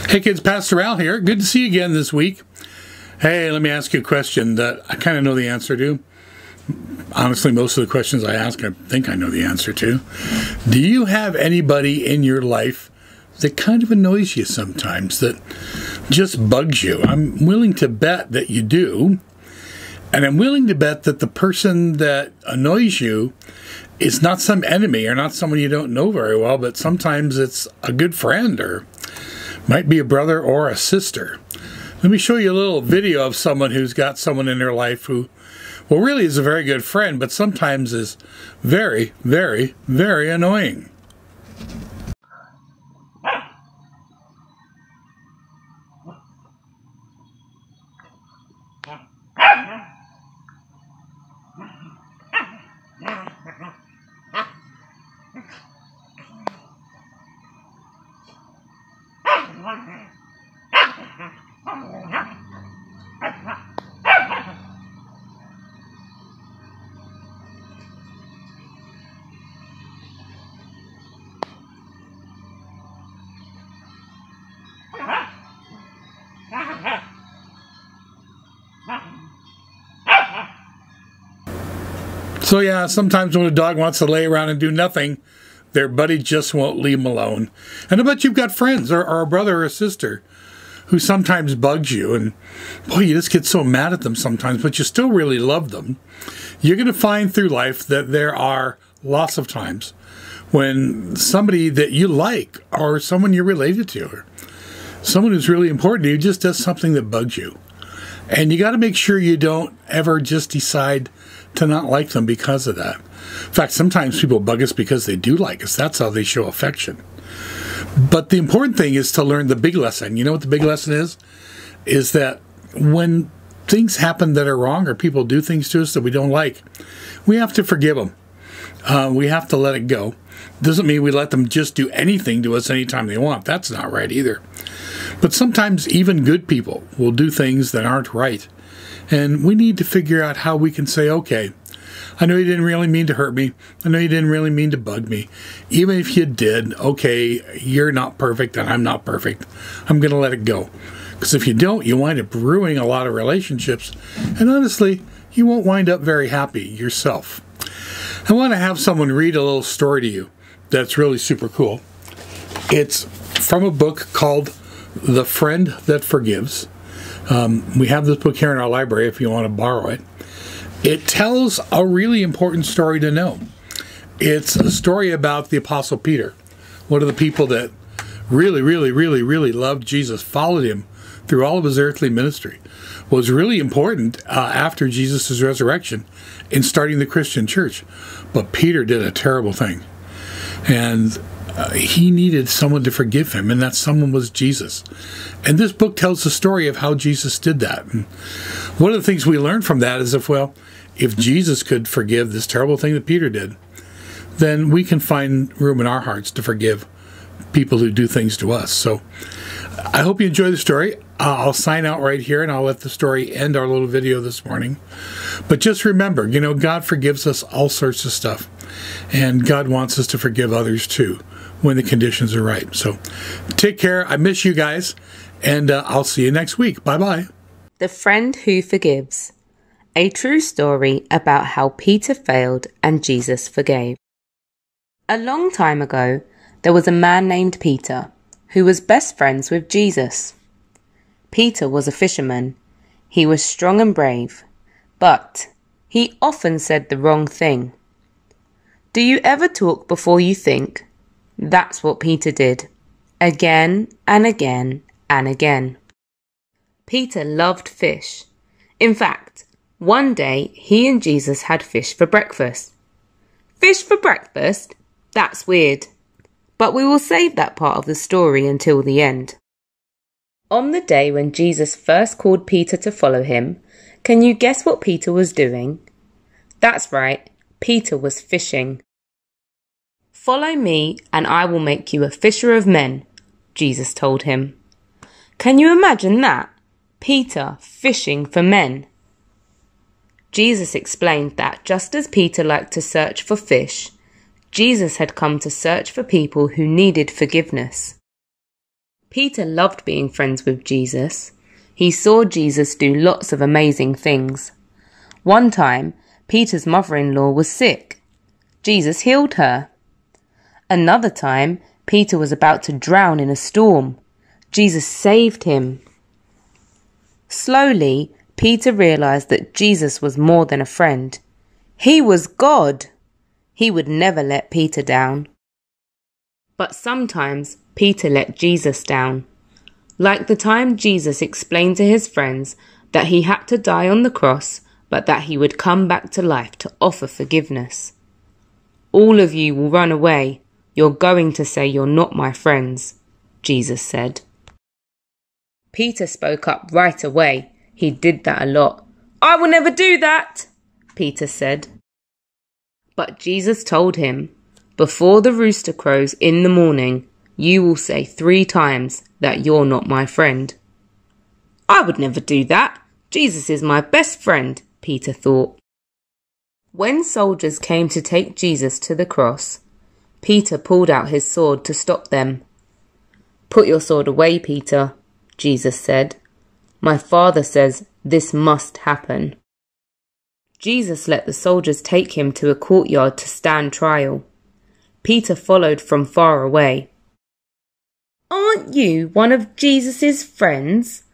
Hey kids, Pastor Al here. Good to see you again this week. Hey, let me ask you a question that I kind of know the answer to. Honestly, most of the questions I ask, I think I know the answer to. Do you have anybody in your life that kind of annoys you sometimes, that just bugs you? I'm willing to bet that you do. And I'm willing to bet that the person that annoys you is not some enemy or not someone you don't know very well, but sometimes it's a good friend or might be a brother or a sister. Let me show you a little video of someone who's got someone in their life who, well, really is a very good friend, but sometimes is very, very, very annoying. So yeah, sometimes when a dog wants to lay around and do nothing, their buddy just won't leave them alone. And I bet you've got friends or a brother or a sister who sometimes bugs you, and boy, you just get so mad at them sometimes, but you still really love them. You're going to find through life that there are lots of times when somebody that you like or someone you're related to or someone who's really important to you just does something that bugs you. And you got to make sure you don't ever just decide to not like them because of that. In fact, sometimes people bug us because they do like us. That's how they show affection. But the important thing is to learn the big lesson. You know what the big lesson is? Is that when things happen that are wrong or people do things to us that we don't like, we have to forgive them. We have to let it go. Doesn't mean we let them just do anything to us anytime they want. That's not right either. But sometimes even good people will do things that aren't right. And we need to figure out how we can say, okay, I know you didn't really mean to hurt me. I know you didn't really mean to bug me. Even if you did, okay, you're not perfect and I'm not perfect. I'm going to let it go. Because if you don't, you wind up ruining a lot of relationships. And honestly, you won't wind up very happy yourself. I want to have someone read a little story to you that's really super cool. It's from a book called The Friend That Forgives. We have this book here in our library if you want to borrow it. It tells a really important story to know. It's a story about the Apostle Peter, one of the people that really, really, really, really loved Jesus, followed him through all of his earthly ministry, was really important after Jesus' resurrection in starting the Christian church. But Peter did a terrible thing. And he needed someone to forgive him, and that someone was Jesus. And this book tells the story of how Jesus did that. And one of the things we learn from that is if Jesus could forgive this terrible thing that Peter did, then we can find room in our hearts to forgive people who do things to us. So I hope you enjoy the story. I'll sign out right here, and I'll let the story end our little video this morning. But just remember, God forgives us all sorts of stuff. And God wants us to forgive others too when the conditions are right. So take care. I miss you guys. And I'll see you next week. Bye-bye. The Friend Who Forgives. A true story about how Peter failed and Jesus forgave. A long time ago, there was a man named Peter who was best friends with Jesus. Peter was a fisherman. He was strong and brave, but he often said the wrong thing. Do you ever talk before you think? That's what Peter did, again and again and again. Peter loved fish. In fact, one day he and Jesus had fish for breakfast. Fish for breakfast? That's weird. But we will save that part of the story until the end. On the day when Jesus first called Peter to follow him, can you guess what Peter was doing? That's right, Peter was fishing. Follow me and I will make you a fisher of men, Jesus told him. Can you imagine that? Peter fishing for men. Jesus explained that just as Peter liked to search for fish, Jesus had come to search for people who needed forgiveness. Peter loved being friends with Jesus. He saw Jesus do lots of amazing things. One time, Peter's mother-in-law was sick. Jesus healed her. Another time, Peter was about to drown in a storm. Jesus saved him. Slowly, Peter realized that Jesus was more than a friend. He was God. He would never let Peter down. But sometimes Peter let Jesus down. Like the time Jesus explained to his friends that he had to die on the cross, but that he would come back to life to offer forgiveness. All of you will run away. You're going to say you're not my friends, Jesus said. Peter spoke up right away. He did that a lot. I will never do that, Peter said. But Jesus told him, before the rooster crows in the morning, you will say 3 times that you're not my friend. I would never do that. Jesus is my best friend, Peter thought. When soldiers came to take Jesus to the cross, Peter pulled out his sword to stop them. Put your sword away, Peter, Jesus said. My Father says this must happen. Jesus let the soldiers take him to a courtyard to stand trial. Peter followed from far away. Aren't you one of Jesus' friends?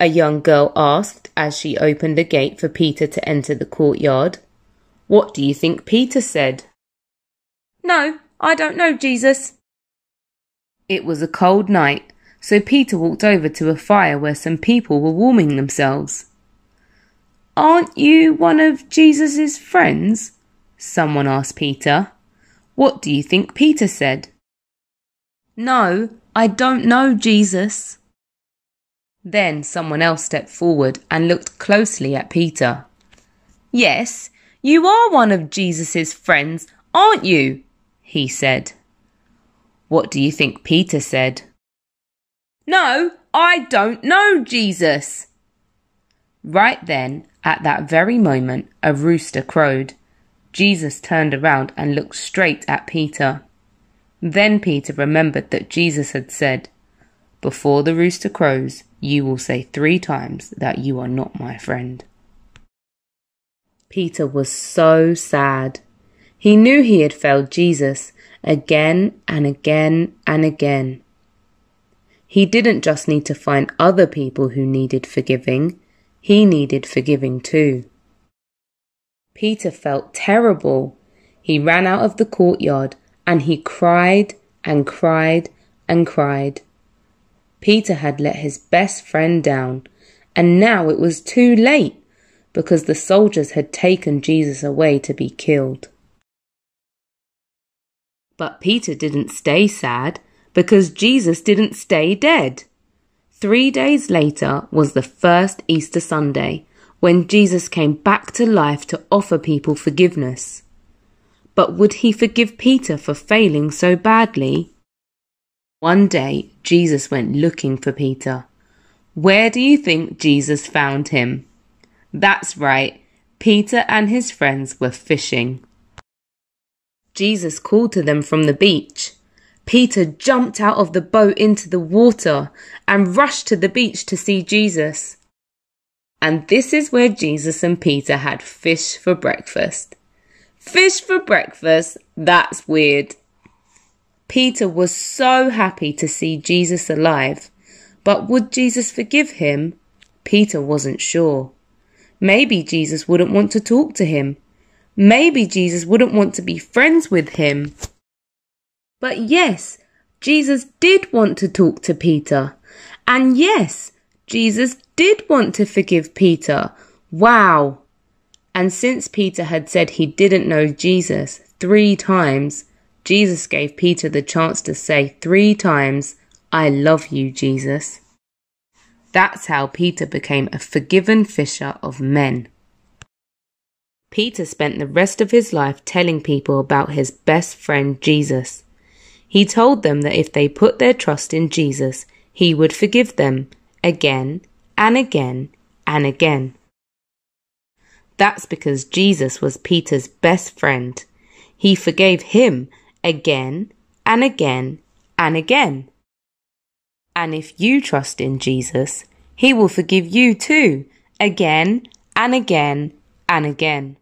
A young girl asked as she opened a gate for Peter to enter the courtyard. What do you think Peter said? No, I don't know Jesus. It was a cold night, so Peter walked over to a fire where some people were warming themselves. Aren't you one of Jesus' friends? Someone asked Peter. What do you think Peter said? No, I don't know Jesus. Then someone else stepped forward and looked closely at Peter. Yes, you are one of Jesus' friends, aren't you? He said. What do you think Peter said? No, I don't know Jesus. Right then, at that very moment, a rooster crowed. Jesus turned around and looked straight at Peter. Then Peter remembered that Jesus had said, before the rooster crows, you will say 3 times that you are not my friend. Peter was so sad. He knew he had failed Jesus again and again and again. He didn't just need to find other people who needed forgiving. He needed forgiving too. Peter felt terrible. He ran out of the courtyard and he cried and cried and cried. Peter had let his best friend down, and now it was too late because the soldiers had taken Jesus away to be killed. But Peter didn't stay sad because Jesus didn't stay dead. 3 days later was the first Easter Sunday, when Jesus came back to life to offer people forgiveness. But would he forgive Peter for failing so badly? One day, Jesus went looking for Peter. Where do you think Jesus found him? That's right, Peter and his friends were fishing. Jesus called to them from the beach. Peter jumped out of the boat into the water and rushed to the beach to see Jesus. And this is where Jesus and Peter had fish for breakfast. Fish for breakfast? That's weird. Peter was so happy to see Jesus alive, but would Jesus forgive him? Peter wasn't sure. Maybe Jesus wouldn't want to talk to him. Maybe Jesus wouldn't want to be friends with him. But yes, Jesus did want to talk to Peter. And yes, Jesus did want to forgive Peter. Wow! And since Peter had said he didn't know Jesus 3 times, Jesus gave Peter the chance to say 3 times, I love you, Jesus. That's how Peter became a forgiven fisher of men. Peter spent the rest of his life telling people about his best friend Jesus. He told them that if they put their trust in Jesus, he would forgive them again and again and again. That's because Jesus was Peter's best friend. He forgave him again and again and again. And if you trust in Jesus, He will forgive you too, again and again and again.